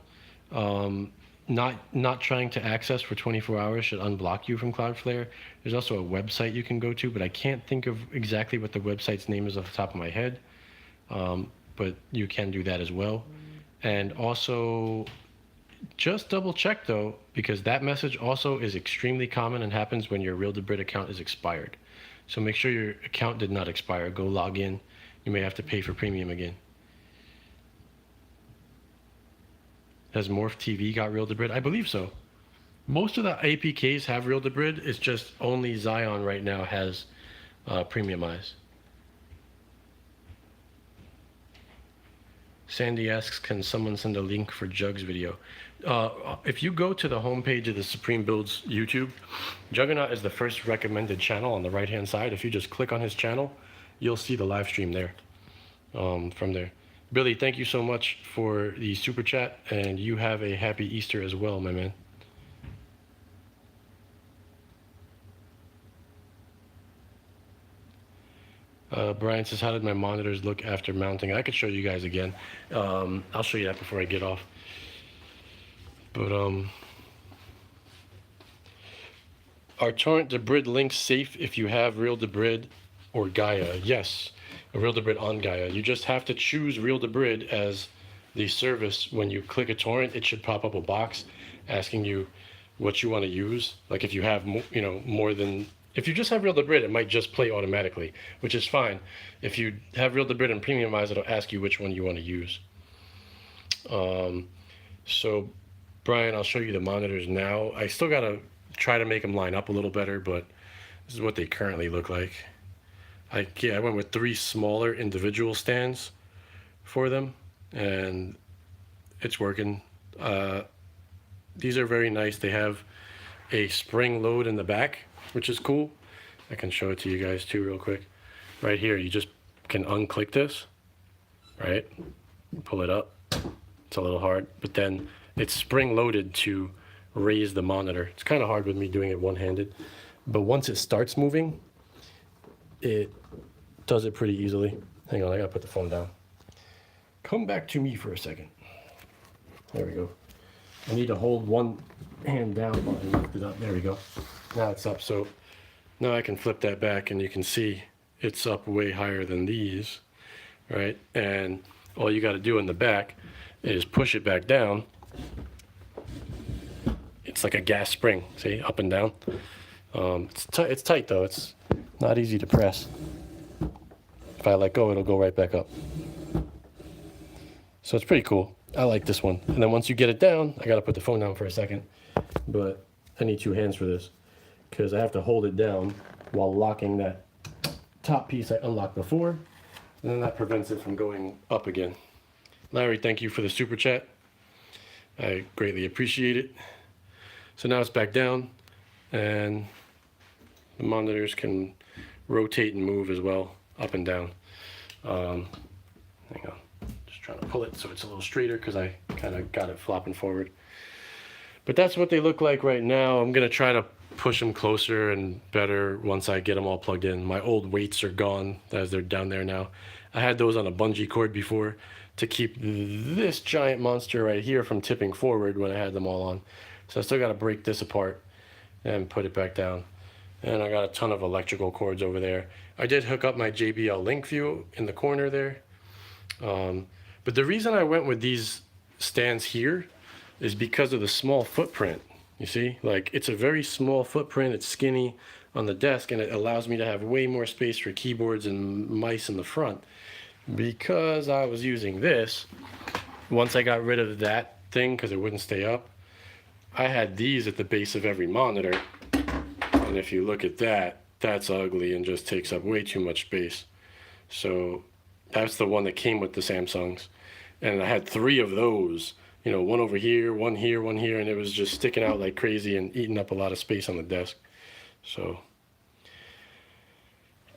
Not trying to access for 24 hours should unblock you from Cloudflare. There's also a website you can go to, but I can't think of exactly what the website's name is off the top of my head. But you can do that as well. And also, just double check though, because that message also is extremely common and happens when your real debrid account is expired. So make sure your account did not expire. Go log in. You may have to pay for premium again. Has Morph TV got Real Debrid? I believe so. Most of the APKs have Real Debrid. It's just only Xeon right now has Premium Eyes. Sandy asks, can someone send a link for Jug's video? If you go to the homepage of the Supreme Builds YouTube, Juggernaut is the first recommended channel on the right-hand side. If you just click on his channel, you'll see the live stream there, from there. Billy, thank you so much for the super chat, and you have a happy Easter as well, my man. Brian says, how did my monitors look after mounting? I could show you guys again. I'll show you that before I get off. But are torrent Debrid links safe if you have Real Debrid or Gaia? Yes, a Real Debrid on Gaia. You just have to choose Real Debrid as the service. When you click a torrent, it should pop up a box asking you what you want to use. Like if you have, more than... If you just have Real Debrid, it might just play automatically, which is fine. If you have Real Debrid and Premium Eyes, it'll ask you which one you want to use. So, Brian, I'll show you the monitors now. I still got to try to make them line up a little better, but this is what they currently look like. I went with 3 smaller individual stands for them, and it's working. These are very nice. They have a spring load in the back, which is cool. I can show it to you guys too real quick. Right here, you just can unclick this, right? Pull it up. It's a little hard, but then it's spring loaded to raise the monitor. It's kind of hard with me doing it one-handed, but once it starts moving, it does it pretty easily. Hang on, I gotta put the phone down. Come back to me for a second. There we go. I need to hold one hand down while I lift it up. There we go. Now it's up, so now I can flip that back and you can see it's up way higher than these, right? And all you got to do in the back is push it back down. It's like a gas spring, see, up and down. It's tight though, it's not easy to press. If I let go, it'll go right back up. So it's pretty cool. I like this one. And then once you get it down, I got to put the phone down for a second, but I need 2 hands for this, because I have to hold it down while locking that top piece I unlocked before, and then that prevents it from going up again. Larry, thank you for the super chat. I greatly appreciate it. So now it's back down, and the monitors can rotate and move as well, up and down. Hang on, just trying to pull it so it's a little straighter because I kind of got it flopping forward. But that's what they look like right now. I'm gonna try to push them closer and better once I get them all plugged in. My old weights are gone as they're down there now. I had those on a bungee cord before to keep this giant monster right here from tipping forward when I had them all on. So I still gotta break this apart and put it back down. And I got a ton of electrical cords over there. I did hook up my JBL LinkView in the corner there. But the reason I went with these stands here is because of the small footprint. You see, like it's a very small footprint, it's skinny on the desk, and it allows me to have way more space for keyboards and mice in the front. Because I was using this, once I got rid of that thing because it wouldn't stay up, I had these at the base of every monitor, and if you look at that, that's ugly and just takes up way too much space. So that's the one that came with the Samsungs, and I had 3 of those. One over here, one here, one here, and it was just sticking out like crazy and eating up a lot of space on the desk. So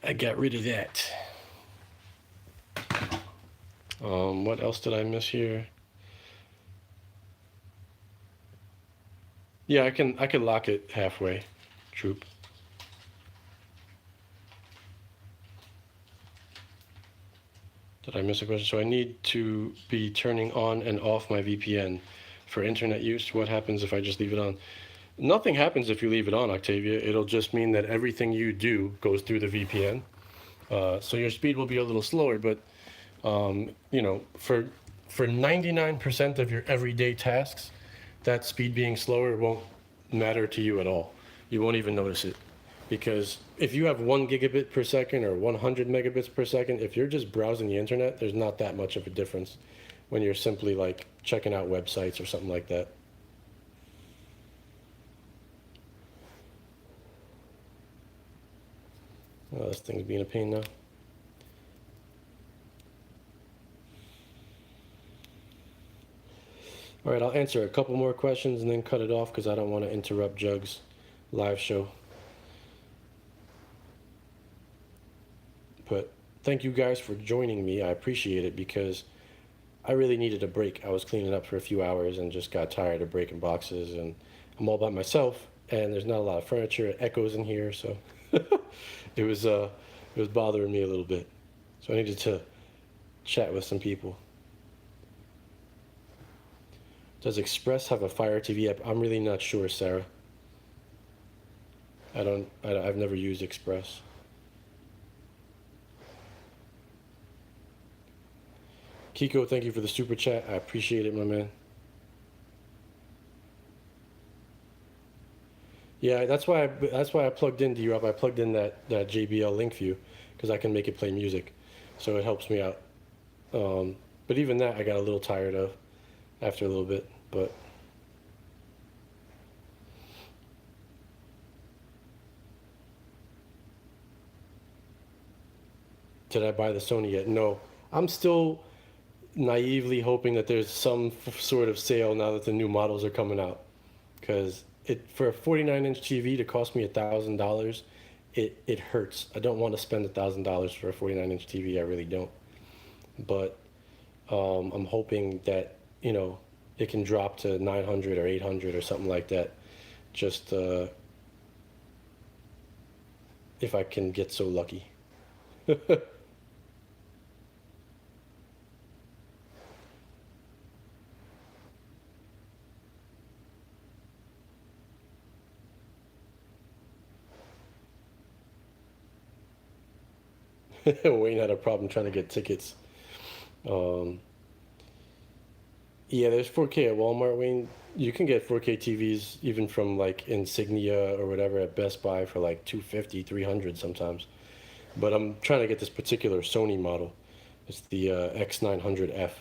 I got rid of that. What else did I miss here? Yeah, I can lock it halfway, Troop. Did I miss a question? So I need to be turning on and off my VPN for internet use. What happens if I just leave it on? Nothing happens if you leave it on, Octavia. It'll just mean that everything you do goes through the VPN. So your speed will be a little slower, but for 99% of your everyday tasks, that speed being slower won't matter to you at all. You won't even notice it. Because if you have 1 gigabit per second or 100 megabits per second, if you're just browsing the internet, there's not that much of a difference when you're simply like checking out websites or something like that. Oh, this thing's being a pain now. All right, I'll answer a couple more questions and then cut it off because I don't want to interrupt Jug's live show. But thank you guys for joining me. I appreciate it because I really needed a break. I was cleaning up for a few hours and just got tired of breaking boxes, and I'm all by myself and there's not a lot of furniture. It echoes in here, so it was bothering me a little bit. So I needed to chat with some people. Does Express have a Fire TV app? I'm really not sure, Sarah. I've never used Express. Kiko, thank you for the super chat. I appreciate it, my man. Yeah, that's why I plugged into you up. I plugged in that JBL link view because I can make it play music, so it helps me out. But even that I got a little tired of after a little bit. But did I buy the Sony yet? No. I'm still naively hoping that there's some sort of sale now that the new models are coming out, because it for a 49-inch TV to cost me $1,000, it hurts. I don't want to spend $1,000 for a 49-inch TV. I really don't. But I'm hoping that it can drop to 900 or 800 or something like that. Just if I can get so lucky. Wayne had a problem trying to get tickets. Um, yeah, there's 4K at Walmart, Wayne. You can get 4K TVs even from like Insignia or whatever at Best Buy for like 250, 300 sometimes. But I'm trying to get this particular Sony model. It's the X900F.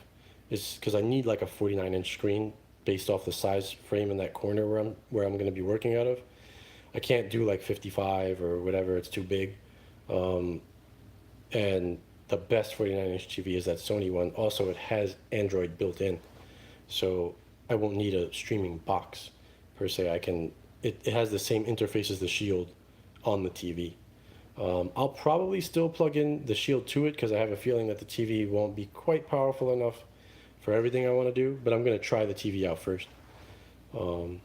It's because I need like a 49-inch screen based off the size frame in that corner where I'm going to be working out of. I can't do like 55 or whatever. It's too big. Um, and the best 49-inch TV is that Sony one. Also, it has Android built in, so I won't need a streaming box per se. It has the same interface as the Shield on the TV. I'll probably still plug in the Shield to it because I have a feeling that the TV won't be quite powerful enough for everything I want to do, but I'm going to try the TV out first. Um,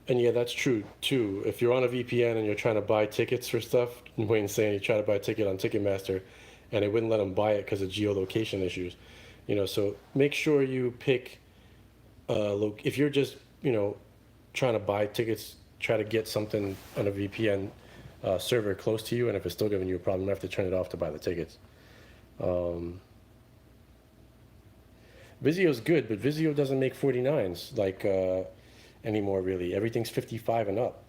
and yeah, that's true too. If you're on a VPN and you're trying to buy tickets for stuff, Wayne's saying you try to buy a ticket on Ticketmaster and it wouldn't let them buy it because of geolocation issues. So make sure you pick, if you're just, trying to buy tickets, try to get something on a VPN server close to you, and if it's still giving you a problem, you have to turn it off to buy the tickets. Um, Vizio's good, but Vizio doesn't make 49s like anymore, really. Everything's 55 and up.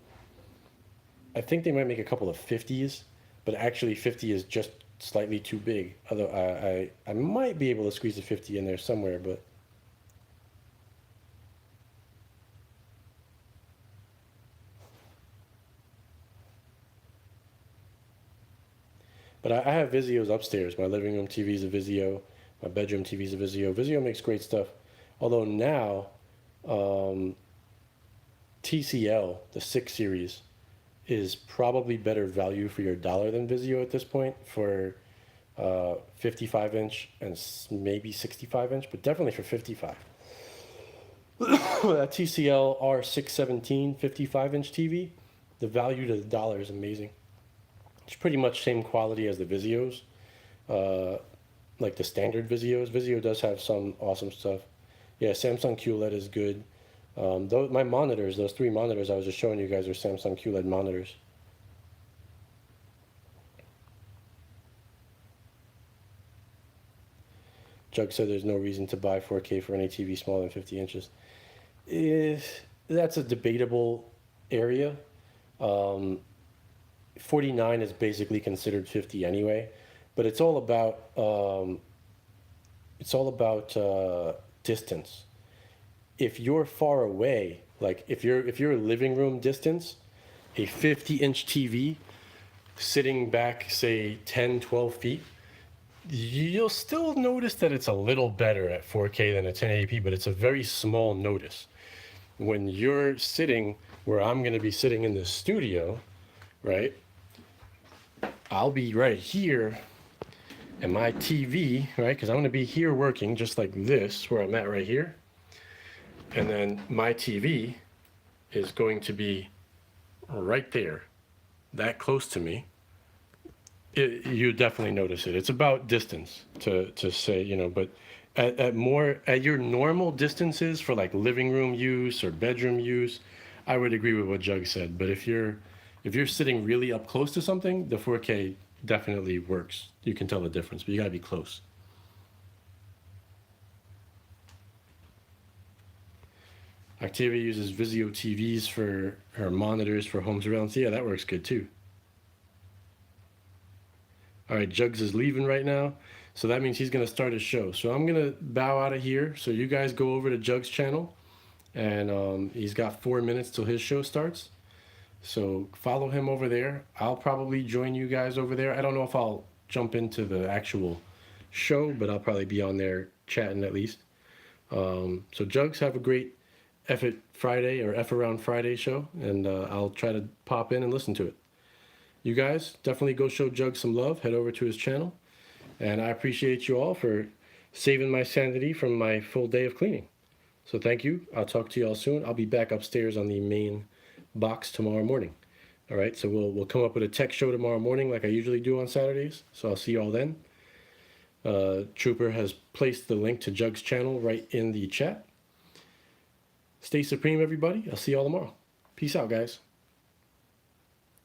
I think they might make a couple of 50s, but actually 50 is just slightly too big. Although I might be able to squeeze a 50 in there somewhere, but I have Vizios upstairs. My living room TV is a Vizio. My bedroom TV is a Vizio. Vizio makes great stuff. Although now, um, TCL, the 6 series, is probably better value for your dollar than Vizio at this point for 55-inch and maybe 65-inch, but definitely for 55. That TCL R617 55-inch TV, the value to the dollar is amazing. It's pretty much same quality as the Vizios, uh, like the standard Vizios. Vizio does have some awesome stuff. Yeah, Samsung QLED is good. My monitors, those 3 monitors I was just showing you guys, are Samsung QLED monitors. Jug said there's no reason to buy 4K for any TV smaller than 50 inches. If that's a debatable area, 49 is basically considered 50 anyway. But it's all about distance. If you're far away, like if you're a living room distance, a 50-inch TV sitting back, say 10, 12 feet, you'll still notice that it's a little better at 4K than a 1080p, but it's a very small notice. When you're sitting where I'm going to be sitting in the studio, right? I'll be right here, and my TV, right? Because I'm going to be here working just like this, where I'm at right here. And then my TV is going to be right there, that close to me. You definitely notice it. It's about distance to say, but at your normal distances for like living room use or bedroom use, I would agree with what Jug said. But if you're sitting really up close to something, the 4K definitely works. You can tell the difference, but you gotta be close. Octavia uses Vizio TVs for her monitors for home surveillance. Yeah, that works good too. All right, Jugs is leaving right now, so that means he's gonna start his show. So I'm gonna bow out of here. So you guys go over to Jugs' channel, and he's got 4 minutes till his show starts. So follow him over there. I'll probably join you guys over there. I don't know if I'll jump into the actual show, but I'll probably be on there chatting at least. So Jugs, have a great F It Friday or F Around Friday show, and I'll try to pop in and listen to it. You guys definitely go show Jug some love. Head over to his channel. And I appreciate you all for saving my sanity from my full day of cleaning. So thank you. I'll talk to you all soon. I'll be back upstairs on the main box tomorrow morning. All right, so we'll come up with a tech show tomorrow morning like I usually do on Saturdays. So I'll see you all then. Trooper has placed the link to Jug's channel right in the chat. Stay supreme, everybody. I'll see you all tomorrow. Peace out, guys.